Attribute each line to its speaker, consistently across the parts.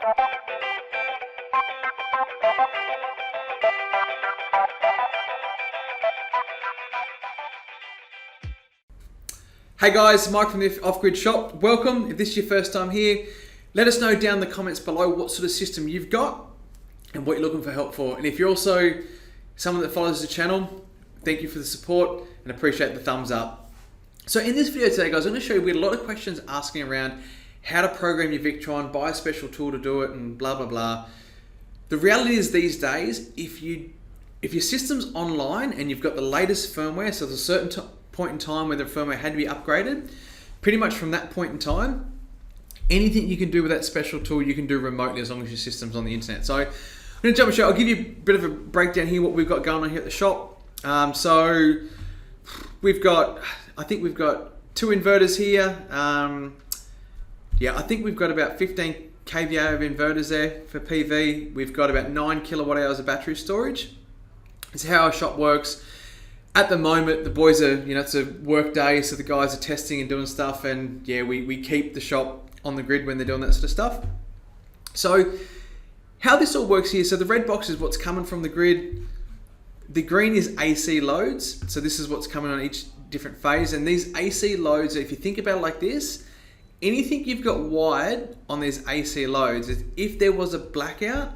Speaker 1: Hey guys, Mike from the Off-Grid Shop. Welcome. If this is your first time here, let us know down in the comments below what sort of system you've got and what you're looking for help for. And if you're also someone that follows the channel, thank you for the support and appreciate the thumbs up. So in this video today, guys, I'm going to show you, we had a lot of questions asking around how to program your Victron, buy a special tool to do it, and blah, blah, blah. The reality is these days, if your system's online and you've got the latest firmware, so there's a certain point in time where the firmware had to be upgraded, pretty much from that point in time, anything you can do with that special tool, you can do remotely as long as your system's on the internet. So I'm going to jump straight. I'll give you a bit of a breakdown here, what we've got going on here at the shop. So I think we've got two inverters here. I think we've got about 15 kVA of inverters there for PV. We've got about 9 kilowatt hours of battery storage. It's how our shop works. At the moment, the boys are, it's a work day, so the guys are testing and doing stuff, and yeah, we keep the shop on the grid when they're doing that sort of stuff. So how this all works here, so the red box is what's coming from the grid. The green is AC loads, so this is what's coming on each different phase, and these AC loads, if you think about it like this, anything you've got wired on these AC loads, if there was a blackout,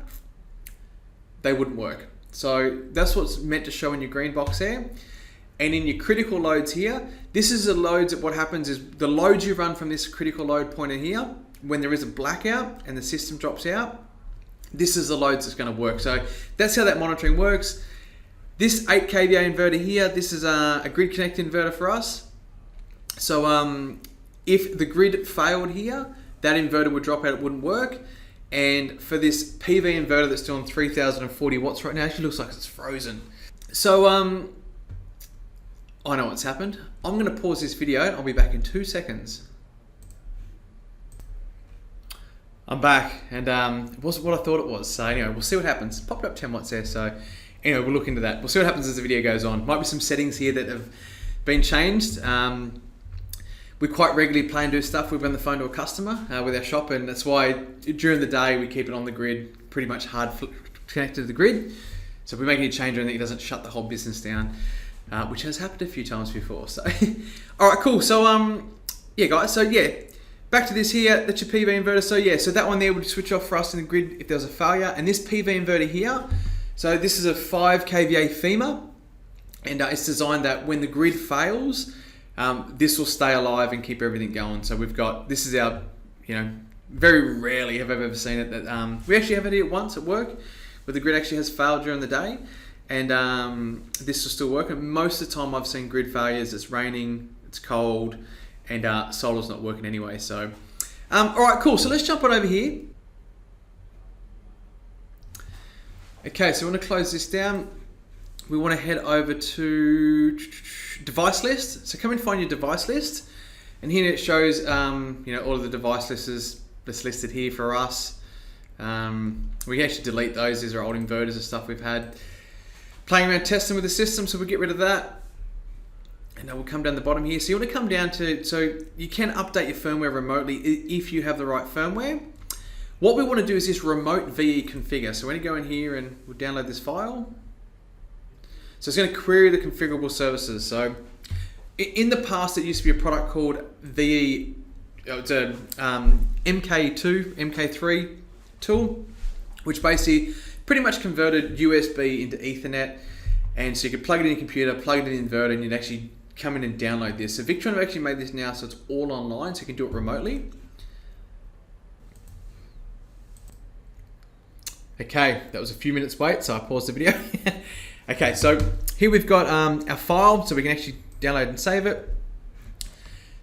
Speaker 1: they wouldn't work. So that's what's meant to show in your green box there. And in your critical loads here, this is the loads that what happens is the loads you run from this critical load pointer here, when there is a blackout and the system drops out, this is the loads that's going to work. So that's how that monitoring works. This 8 kVA inverter here, this is a grid connect inverter for us. So if the grid failed here, that inverter would drop out, it wouldn't work. And for this PV inverter that's doing 3040 watts right now, it actually looks like it's frozen. So I know what's happened. I'm going to pause this video and I'll be back in 2 seconds. I'm back, and it wasn't what I thought it was. So anyway, we'll see what happens. Popped up 10 watts there, so anyway, we'll look into that. We'll see what happens as the video goes on. Might be some settings here that have been changed. We quite regularly play and do stuff. We've been on the phone to a customer with our shop, and that's why during the day we keep it on the grid, pretty much hard connected to the grid. So if we make any change or anything, it doesn't shut the whole business down, which has happened a few times before. So, all right, cool. So yeah, guys. So yeah, back to this here. That's your PV inverter. So yeah, so that one there would switch off for us in the grid if there was a failure. And this PV inverter here, so this is a 5 kVA FEMA, and it's designed that when the grid fails, this will stay alive and keep everything going. So we've got, this is our, very rarely have I ever seen it that, we actually have it here once at work where the grid actually has failed during the day, and this will still work. And most of the time I've seen grid failures, it's raining, it's cold, and solar's not working anyway. So, all right, cool. So let's jump on over here. Okay, so we want to close this down. We want to head over to device list. So come and find your device list, and here it shows all of the device lists that's listed here for us. We can actually delete those. These are old inverters and stuff we've had. Playing around testing with the system, so we'll get rid of that. And then we'll come down the bottom here. So you want to come down to, so you can update your firmware remotely if you have the right firmware. What we want to do is this remote VE configure. So we're going to go in here and we'll download this file. So it's going to query the configurable services. So in the past, it used to be a product called VE, it's a MK2, MK3 tool, which basically pretty much converted USB into Ethernet. And so you could plug it in your computer, plug it in the inverter, and you'd actually come in and download this. So Victron have actually made this now so it's all online, so you can do it remotely. Okay, that was a few minutes wait, so I paused the video. Okay, so here we've got our file, so we can actually download and save it.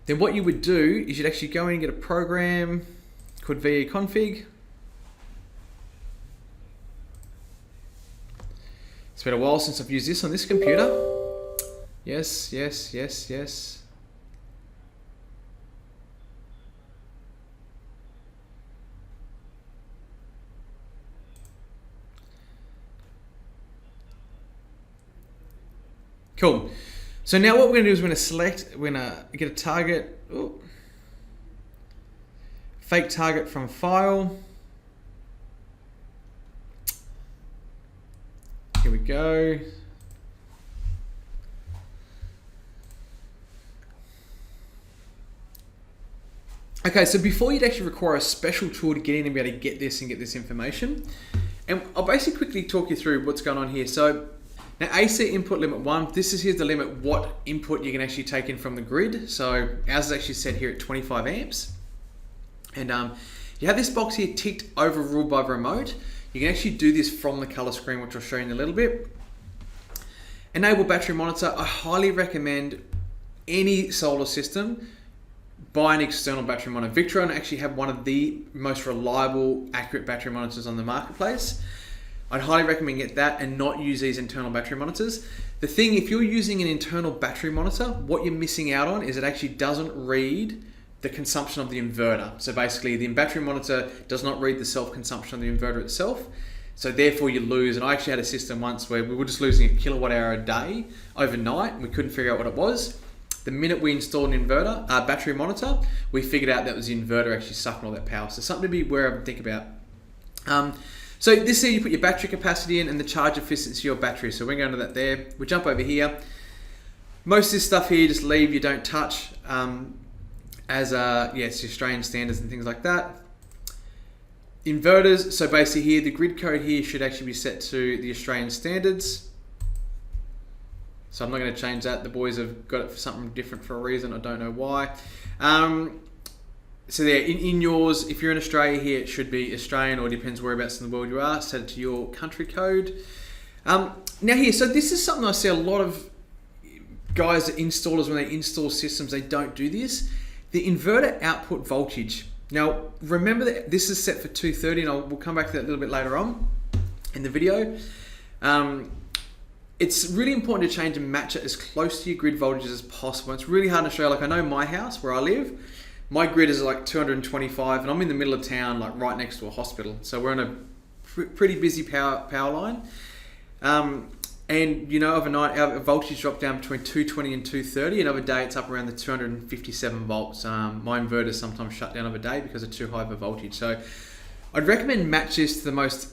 Speaker 1: Then what you would do is you'd actually go in and get a program called VE config. It's been a while since I've used this on this computer. Yes, yes, yes, yes. Cool. So now what we're going to do is we're going to get a target, fake target from file. Here we go. Okay, so before you'd actually require a special tool to get in and be able to get this and get this information, and I'll basically quickly talk you through what's going on here. So now AC input limit 1, this is here's the limit what input you can actually take in from the grid. So ours is actually set here at 25 amps. And you have this box here ticked overruled by remote. You can actually do this from the color screen, which I'll show you in a little bit. Enable battery monitor. I highly recommend any solar system buy an external battery monitor. Victron actually have one of the most reliable, accurate battery monitors on the marketplace. I'd highly recommend get that and not use these internal battery monitors. The thing, if you're using an internal battery monitor, what you're missing out on is it actually doesn't read the consumption of the inverter. So basically the battery monitor does not read the self-consumption of the inverter itself. So therefore you lose, and I actually had a system once where we were just losing a kilowatt hour a day overnight and we couldn't figure out what it was. The minute we installed an inverter, battery monitor, we figured out that was the inverter actually sucking all that power. So something to be aware of and think about. So this here, you put your battery capacity in and the charge efficiency of your battery. So we're going to that there. We jump over here. Most of this stuff here, just leave, you don't touch. It's your Australian standards and things like that. Inverters, so basically here, the grid code here should actually be set to the Australian standards. So I'm not going to change that. The boys have got it for something different for a reason. I don't know why. So there, in yours, if you're in Australia here, it should be Australian, or depends whereabouts in the world you are. Set it to your country code. Now here, so this is something I see a lot of guys, installers, when they install systems, they don't do this. The inverter output voltage. Now, remember that this is set for 230, and we'll come back to that a little bit later on in the video. It's really important to change and match it as close to your grid voltages as possible. It's really hard in Australia. Like I know my house where I live, my grid is like 225 and I'm in the middle of town, like right next to a hospital. So we're on a pretty busy power line. And you know, overnight our voltage dropped down between 220 and 230. Another day it's up around the 257 volts. My inverters sometimes shut down of a day because of too high of a voltage. So I'd recommend match this to the most,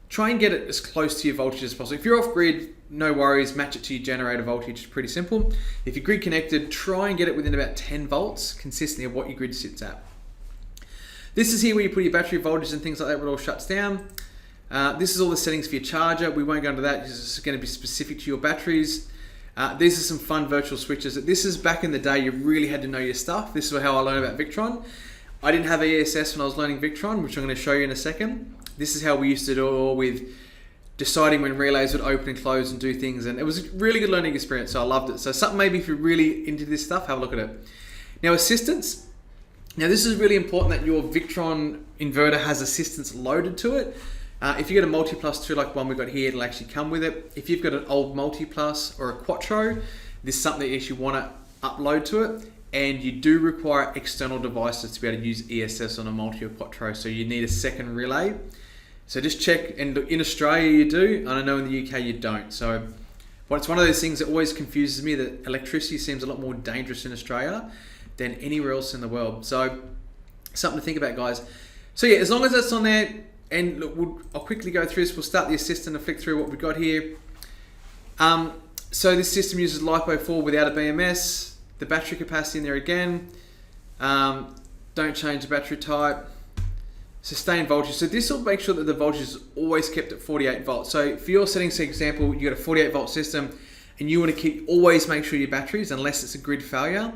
Speaker 1: try and get it as close to your voltage as possible. If you're off grid, no worries, match it to your generator voltage, it's pretty simple. If you're grid connected, try and get it within about 10 volts consistently of what your grid sits at. This is here where you put your battery voltage and things like that, where it all shuts down. This is all the settings for your charger. We won't go into that, this is going to be specific to your batteries. These are some fun virtual switches. This is back in the day, you really had to know your stuff. This is how I learned about Victron. I didn't have ESS when I was learning Victron, which I'm going to show you in a second. This is how we used to do it all with deciding when relays would open and close and do things, and it was a really good learning experience, so I loved it. So something maybe if you're really into this stuff, have a look at it. Now assistance. Now this is really important that your Victron inverter has assistance loaded to it. If you get a multi-plus 2 like one we've got here, it'll actually come with it. If you've got an old multi-plus or a quattro, this is something that you actually want to upload to it, and you do require external devices to be able to use ESS on a multi or quattro, so you need a second relay. So just check, and in Australia you do, and I know in the UK you don't. So it's one of those things that always confuses me, that electricity seems a lot more dangerous in Australia than anywhere else in the world. So something to think about, guys. So yeah, as long as that's on there, and look, I'll quickly go through this. We'll start the assistant and flick through what we've got here. So this system uses LiPo 4 without a BMS. The battery capacity in there again. Don't change the battery type. Sustained voltage. So this will make sure that the voltage is always kept at 48 volts. So for your settings, for example, you got a 48 volt system and you want to always make sure your batteries, unless it's a grid failure,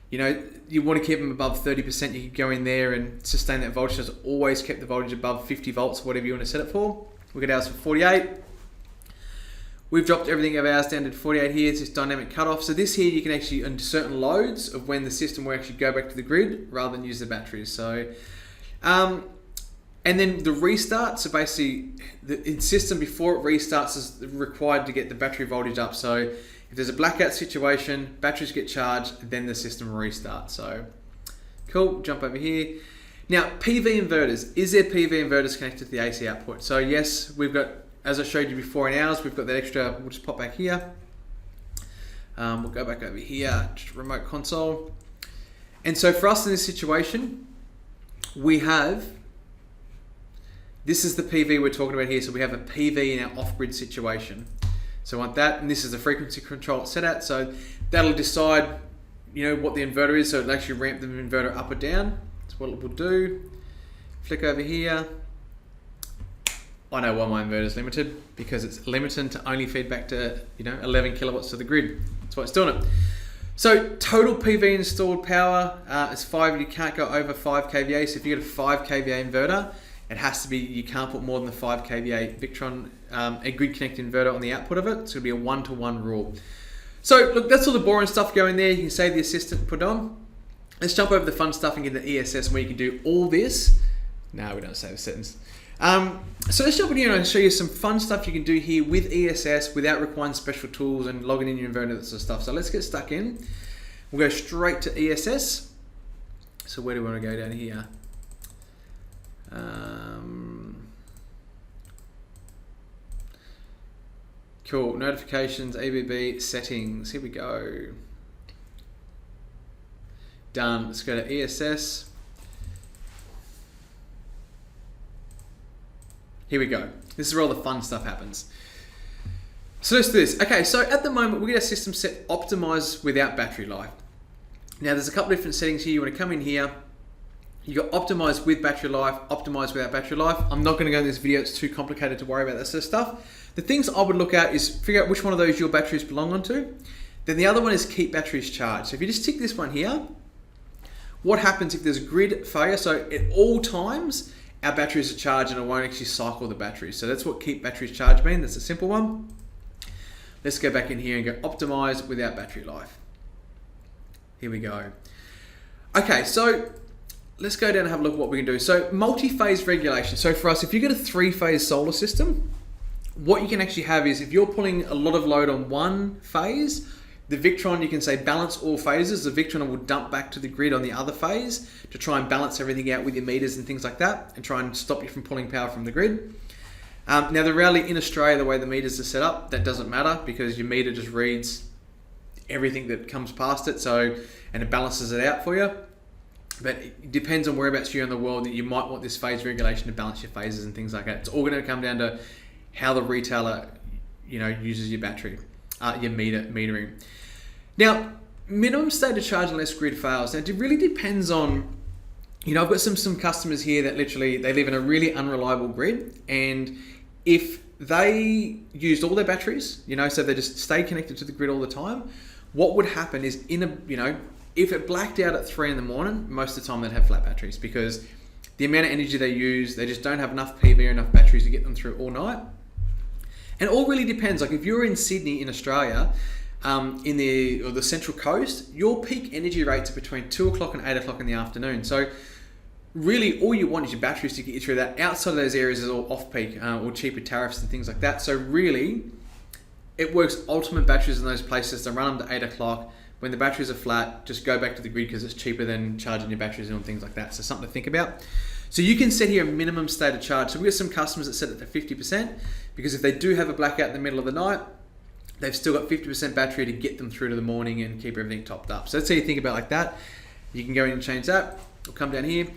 Speaker 1: you know, you want to keep them above 30%. You can go in there and sustain that voltage. So it's always kept the voltage above 50 volts, whatever you want to set it for. We'll get ours for 48. We've dropped everything of ours down to 48 here. It's this dynamic cutoff. So this here, you can actually, on certain loads of when the system will actually go back to the grid rather than use the batteries. So, and then the restart, so basically the system before it restarts is required to get the battery voltage up. So if there's a blackout situation, batteries get charged, then the system restarts. So cool, jump over here. Now PV inverters, is there PV inverters connected to the AC output? So yes, we've got, as I showed you before in ours, we've got that extra, we'll just pop back here. We'll go back over here, just remote console. And so for us in this situation, we have This is the PV we're talking about here. So we have a PV in our off-grid situation. So I want that, and this is the frequency control it's set at. So that'll decide, what the inverter is. So it'll actually ramp the inverter up or down. That's what it will do. Flick over here. I know why my inverter is limited, because it's limited to only feed back to 11 kilowatts to the grid. That's why it's doing it. So total PV installed power is 5. You can't go over 5 kVA. So if you get a 5 kVA inverter, it has to be, you can't put more than the 5 kVA Victron, a grid connected inverter on the output of it. It's going to be a 1-to-1 rule. So look, that's all the boring stuff going there. You can save the assistant, put on. Let's jump over the fun stuff and get the ESS where you can do all this. No, we don't save the settings. So let's jump in here and I'll show you some fun stuff you can do here with ESS without requiring special tools and logging in your inverter, that sort of stuff. So let's get stuck in. We'll go straight to ESS. So where do we want to go down here? Cool, notifications, ABB, settings, here we go. Done, let's go to ESS. Here we go. This is where all the fun stuff happens. So let's do this. Okay, so at the moment, we get our system set optimized without battery life. Now there's a couple different settings here. You want to come in here. You got optimized with battery life, optimized without battery life. I'm not going to go in this video. It's too complicated to worry about that sort of stuff. The things I would look at is figure out which one of those your batteries belong onto. Then the other one is keep batteries charged. So if you just tick this one here, what happens if there's grid failure? So at all times, our batteries are charged and it won't actually cycle the batteries. So that's what keep batteries charged means. That's a simple one. Let's go back in here and go optimize without battery life. Here we go. Okay, so let's go down and have a look at what we can do. So multi-phase regulation. So for us, if you get a 3-phase solar system, what you can actually have is if you're pulling a lot of load on one phase, the Victron, you can say balance all phases. The Victron will dump back to the grid on the other phase to try and balance everything out with your meters and things like that and try and stop you from pulling power from the grid. Now the reality in Australia, the way the meters are set up, that doesn't matter because your meter just reads everything that comes past it, and it balances it out for you. But it depends on whereabouts you're in the world that you might want this phase regulation to balance your phases and things like that. It's all going to come down to how the retailer, uses your battery, your metering. Now, minimum state of charge unless grid fails. Now, it really depends on, I've got some customers here that literally, they live in a really unreliable grid, and if they used all their batteries, so they just stay connected to the grid all the time, what would happen is if it blacked out at 3 in the morning, most of the time they'd have flat batteries because the amount of energy they use, they just don't have enough PV or enough batteries to get them through all night. And it all really depends. Like if you're in Sydney in Australia, in the Central Coast, your peak energy rates are between 2 o'clock and 8 o'clock in the afternoon. So really all you want is your batteries to get you through that. Outside of those areas is all off-peak or cheaper tariffs and things like that. So really, it works ultimate batteries in those places to run them to 8 o'clock. When the batteries are flat, just go back to the grid because it's cheaper than charging your batteries and things like that. So something to think about. So you can set here a minimum state of charge. So we have some customers that set it to 50% because if they do have a blackout in the middle of the night, they've still got 50% battery to get them through to the morning and keep everything topped up. So that's how you think about like that. You can go in and change that. We'll come down here.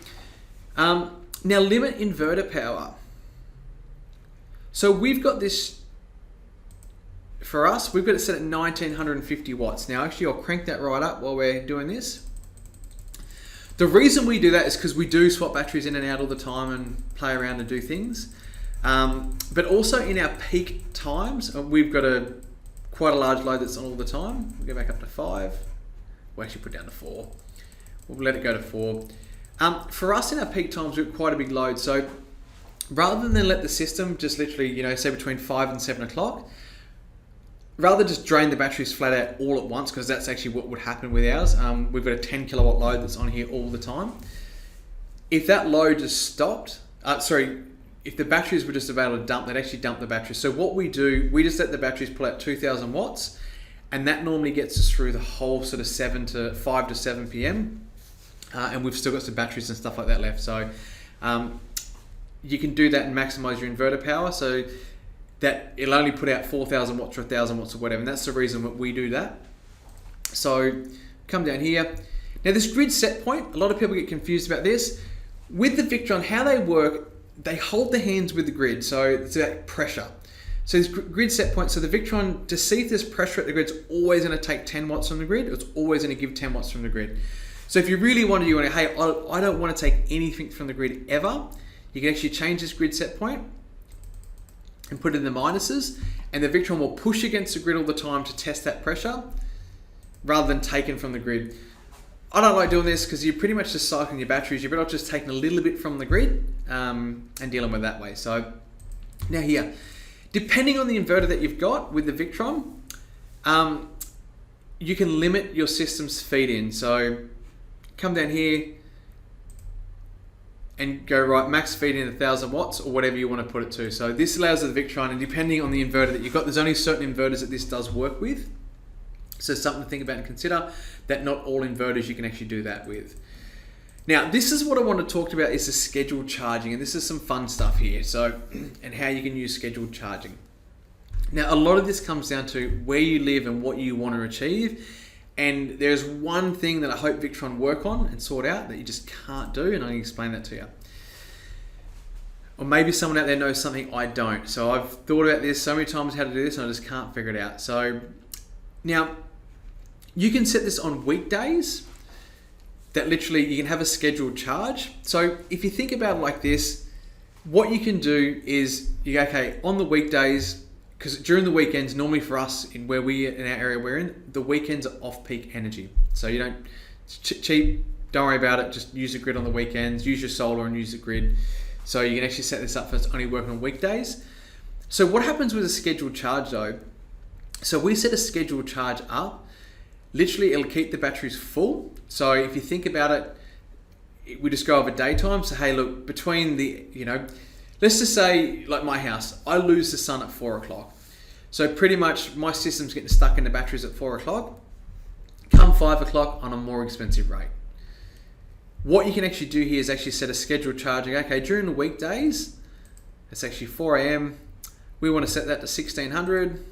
Speaker 1: Now limit inverter power. So we've got this, for us, we've got it set at 1950 watts. Now actually I'll crank that right up while we're doing this. The reason we do that is because we do swap batteries in and out all the time and play around and do things. But also in our peak times, we've got quite a large load that's on all the time. We'll go back up to 5. We'll actually put it down to 4. We'll let it go to 4. For us in our peak times, we've got quite a big load. So rather than let the system just literally, say between 5 and 7 o'clock, rather just drain the batteries flat out all at once, because that's actually what would happen with ours. We've got a 10 kilowatt load that's on here all the time. If that load just stopped, if the batteries were just able to dump, they'd actually dump the batteries. So what we do, we just let the batteries pull out 2,000 watts, and that normally gets us through the whole sort of 5 to 7 p.m. And we've still got some batteries and stuff like that left. So you can do that and maximize your inverter power. So that it'll only put out 4,000 watts or 1,000 watts or whatever. And that's the reason that we do that. So come down here. Now this grid set point, a lot of people get confused about this. With the Victron, how they work, they hold the hands with the grid, so it's about pressure. So this grid set point, so the Victron, to see if there's pressure at the grid, it's always going to take 10 watts from the grid. It's always going to give 10 watts from the grid. So if you really want to, hey, I don't want to take anything from the grid ever, you can actually change this grid set point and put it in the minuses, and the Victron will push against the grid all the time to test that pressure rather than taking from the grid. I don't like doing this because you're pretty much just cycling your batteries. You're better off just taking a little bit from the grid and dealing with it that way. So now here, depending on the inverter that you've got with the Victron, you can limit your system's feed in. So come down here and go right, max feed in 1000 watts or whatever you want to put it to. So this allows the Victron, and depending on the inverter that you've got, there's only certain inverters that this does work with. So something to think about and consider, that not all inverters you can actually do that with. Now, this is what I want to talk about, is the scheduled charging, and this is some fun stuff here. So, and how you can use scheduled charging. Now, a lot of this comes down to where you live and what you want to achieve. And there's one thing that I hope Victron work on and sort out that you just can't do, and I can explain that to you. Or maybe someone out there knows something I don't. So I've thought about this so many times how to do this, and I just can't figure it out. So now, you can set this on weekdays, that literally you can have a scheduled charge. So if you think about it like this, what you can do is, you go, okay, on the weekdays, because during the weekends, normally for us, in our area we're in, the weekends are off-peak energy. So you don't, it's cheap, don't worry about it, just use the grid on the weekends, use your solar and use the grid. So you can actually set this up for it's only working on weekdays. So what happens with a scheduled charge though? So we set a scheduled charge up, literally it'll keep the batteries full. So if you think about it, we just go over daytime. So hey, look, between the, let's just say, like my house, I lose the sun at 4 o'clock. So pretty much my system's getting stuck in the batteries at 4 o'clock. Come 5 o'clock on a more expensive rate. What you can actually do here is actually set a scheduled charging. Okay, during the weekdays, it's actually 4 a.m. We want to set that to 1600.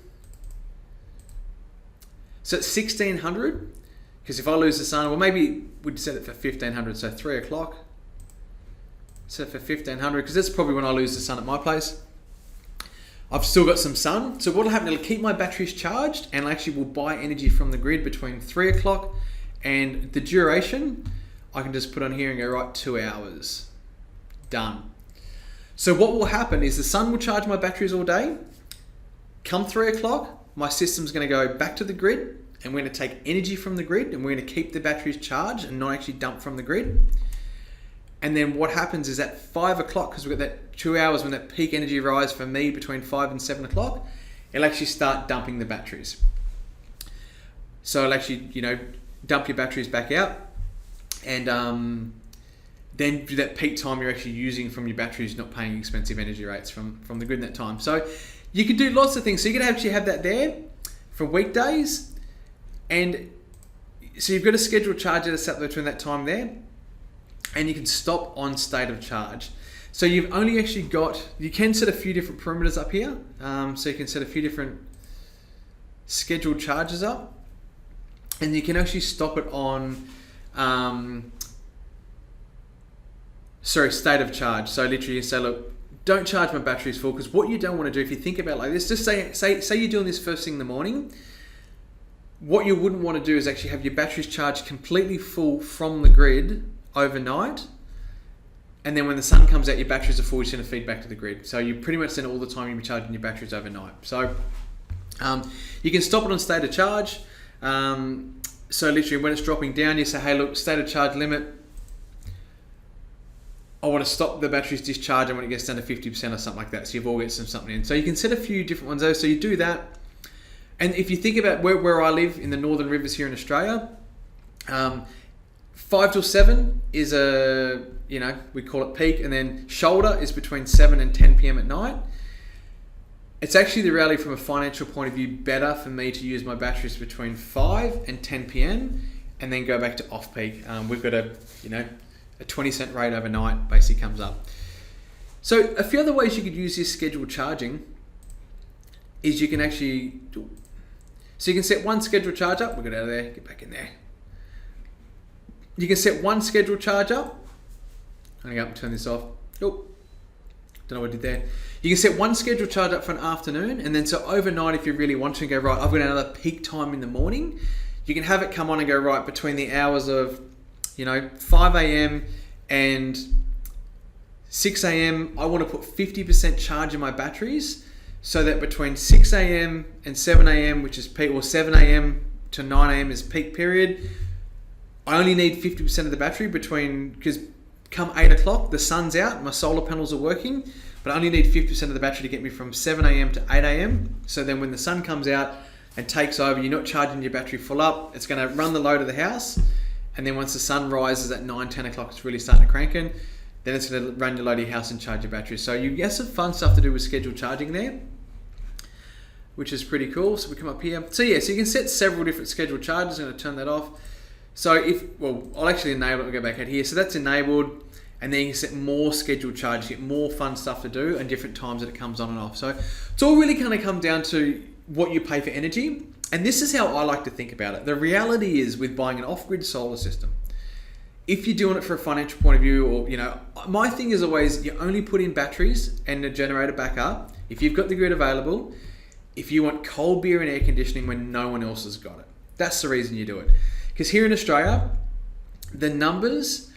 Speaker 1: So it's 1600, because if I lose the sun, well, maybe we'd set it for 1500, so 3 o'clock. Set it for 1500, because that's probably when I lose the sun at my place. I've still got some sun, so what'll happen, it'll keep my batteries charged, and actually will buy energy from the grid between 3 o'clock, and the duration, I can just put on here and go, right, 2 hours. Done. So what will happen is the sun will charge my batteries all day. Come 3 o'clock, my system's going to go back to the grid, and we're going to take energy from the grid, and we're going to keep the batteries charged and not actually dump from the grid. And then what happens is at 5 o'clock, because we've got that 2 hours when that peak energy rise for me between 5 and 7 o'clock, it'll actually start dumping the batteries. So it'll actually, dump your batteries back out, and then that peak time you're actually using from your batteries, not paying expensive energy rates from the grid in that time. So you can do lots of things. So you can actually have that there for weekdays, and so you've got a scheduled charger that's set between that time there, and you can stop on state of charge. So you've only actually got, you can set a few different perimeters up here. So you can set a few different scheduled charges up, and you can actually stop it on state of charge. So literally you say, look, don't charge my batteries full, because what you don't want to do, if you think about it like this, just say you're doing this first thing in the morning, what you wouldn't want to do is actually have your batteries charged completely full from the grid overnight, and then when the sun comes out, your batteries are full, you're going to feed back to the grid. So you pretty much then all the time you'll be charging your batteries overnight. So you can stop it on state of charge. So literally when it's dropping down, you say, hey, look, state of charge limit, I want to stop the batteries discharging when it gets down to 50% or something like that. So you've all got something in. So you can set a few different ones though. So you do that. And if you think about where I live in the Northern Rivers here in Australia, 5 till 7 is we call it peak, and then shoulder is between 7 and 10 p.m. at night. It's actually the reality from a financial point of view better for me to use my batteries between 5 and 10 p.m. and then go back to off peak. We've got a 20 cent rate overnight basically comes up. So a few other ways you could use this scheduled charging is you can actually, so you can set one scheduled charge up, we'll get out of there, get back in there. You can set one scheduled charge up. I'm going to go up and turn this off. Oh. don't know what I did there. You can set one scheduled charge up for an afternoon, and then so overnight, if you really want to go, right, I've got another peak time in the morning, you can have it come on and go, right, between the hours of, 5 a.m. and 6 a.m., I want to put 50% charge in my batteries, so that between 6 a.m. and 7 a.m., which is peak, or 7 a.m. to 9 a.m. is peak period, I only need 50% of the battery because come 8 o'clock, the sun's out, my solar panels are working, but I only need 50% of the battery to get me from 7 a.m. to 8 a.m. So then when the sun comes out and takes over, you're not charging your battery full up, it's going to run the load of the house, and then once the sun rises at 9, 10 o'clock, it's really starting to cranking, then it's going to run your load of your house and charge your battery. So you get some fun stuff to do with scheduled charging there, which is pretty cool. So we come up here. So yeah, so you can set several different scheduled charges. I'm going to turn that off. So I'll actually enable it. We'll go back out here. So that's enabled. And then you can set more scheduled charges, get more fun stuff to do and different times that it comes on and off. So it's all really kind of come down to what you pay for energy. And this is how I like to think about it. The reality is with buying an off-grid solar system, if you're doing it for a financial point of view, or, my thing is always you only put in batteries and a generator backup if you've got the grid available, if you want cold beer and air conditioning when no one else has got it. That's the reason you do it. Because here in Australia, the numbers,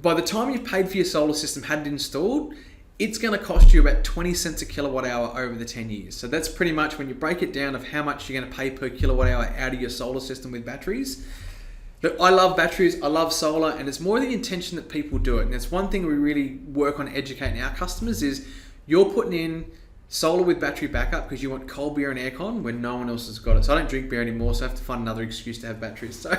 Speaker 1: by the time you've paid for your solar system, had it installed, it's going to cost you about 20 cents a kilowatt hour over the 10 years. So that's pretty much when you break it down of how much you're going to pay per kilowatt hour out of your solar system with batteries. Look, I love batteries, I love solar, and it's more the intention that people do it. And it's one thing we really work on educating our customers is you're putting in solar with battery backup because you want cold beer and aircon when no one else has got it. So I don't drink beer anymore, so I have to find another excuse to have batteries. So,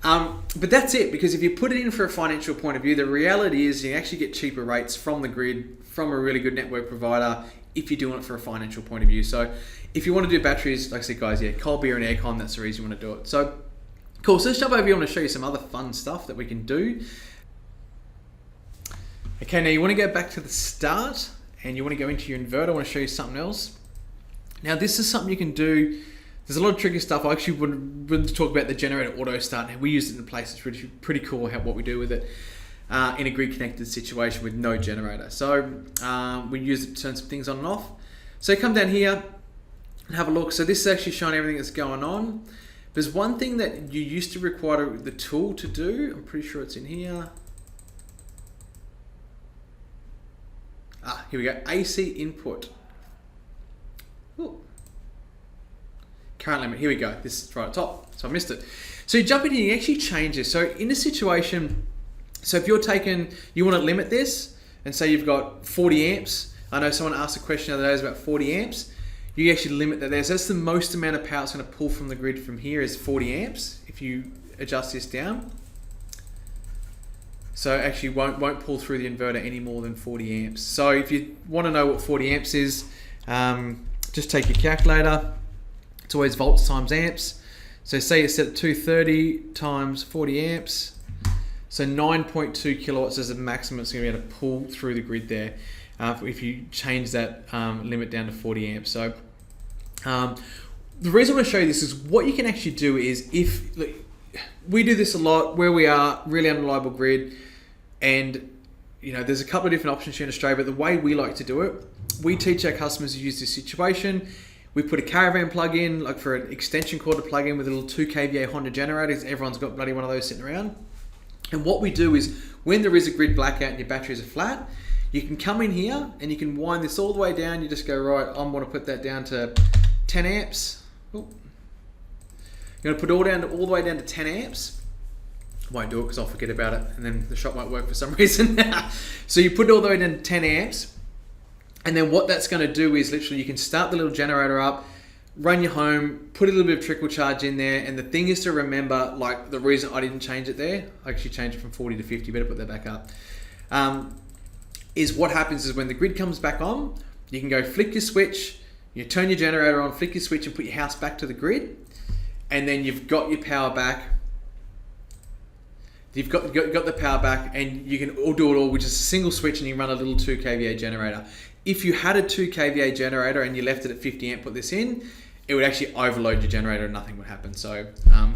Speaker 1: but that's it, because if you put it in for a financial point of view, the reality is you actually get cheaper rates from the grid, from a really good network provider, if you're doing it for a financial point of view. So if you want to do batteries, like I said, guys, yeah, cold beer and aircon, that's the reason you want to do it. So cool, so let's jump over here. I want to show you some other fun stuff that we can do. Okay, now you want to go back to the start and you want to go into your inverter. I want to show you something else. Now this is something you can do. There's a lot of tricky stuff. I actually wouldn't talk about the generator auto start. Now we use it in place. It's really pretty cool what we do with it in a grid connected situation with no generator. So we use it to turn some things on and off. So come down here and have a look. So this is actually showing everything that's going on. There's one thing that you used to require the tool to do. I'm pretty sure it's in here. Here we go. AC input. Ooh. Current limit. Here we go. This is right at the top. So I missed it. So you jump in here, you actually change this. So in a situation, so if you want to limit this and say you've got 40 amps. I know someone asked a question the other day about 40 amps. You actually limit that there. So that's the most amount of power it's going to pull from the grid from here is 40 amps if you adjust this down. So actually won't pull through the inverter any more than 40 amps. So if you want to know what 40 amps is, just take your calculator. It's always volts times amps. So say it's set at 230 times 40 amps. So 9.2 kilowatts is the maximum it's going to be able to pull through the grid there. If you change that limit down to 40 amps. So the reason I want to show you this is what you can actually do is we do this a lot where we are really unreliable grid, and there's a couple of different options here in Australia, but the way we like to do it, we teach our customers to use this situation. We put a caravan plug in, like for an extension cord to plug in with a little 2 kVA Honda generator, because everyone's got bloody one of those sitting around. And what we do is when there is a grid blackout and your batteries are flat, you can come in here and you can wind this all the way down. You just go, right, I want to put that down to 10 amps. Ooh. You're going to put all the way down to 10 amps. I won't do it because I'll forget about it and then the shop won't work for some reason. So you put it all the way down to 10 amps. And then what that's going to do is literally you can start the little generator up, run your home, put a little bit of trickle charge in there. And the thing is to remember, like the reason I didn't change it there, I actually changed it from 40 to 50, better put that back up. Is what happens is when the grid comes back on, you can go flick your switch, you turn your generator on, flick your switch and put your house back to the grid. And then you've got your power back. You've got the power back and you can all do it all with just a single switch and you run a little 2 kVA generator. If you had a 2 kVA generator and you left it at 50 amp, put this in, it would actually overload your generator and nothing would happen. So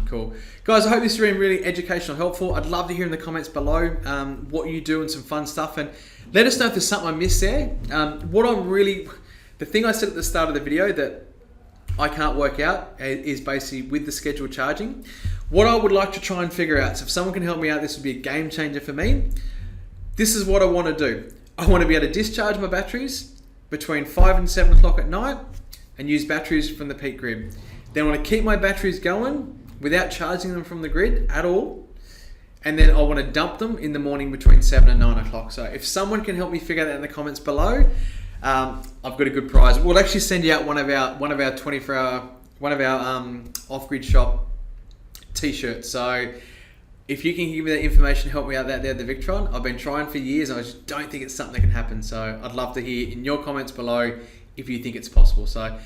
Speaker 1: cool. Guys, I hope this has been really educational, helpful. I'd love to hear in the comments below what you do and some fun stuff. And Let us know if there's something I missed there. The thing I said at the start of the video that I can't work out is basically with the scheduled charging. What I would like to try and figure out, so if someone can help me out, this would be a game changer for me. This is what I want to do. I want to be able to discharge my batteries between 5 and 7 o'clock at night and use batteries from the peak grid. Then I want to keep my batteries going without charging them from the grid at all. And then I want to dump them in the morning between 7 and 9 o'clock. So if someone can help me figure that in the comments below, I've got a good prize. We'll actually send you out one of our 24-hour, off-grid shop t-shirts. So if you can give me that information, help me out there, the Victron. I've been trying for years and I just don't think it's something that can happen. So I'd love to hear in your comments below if you think it's possible. So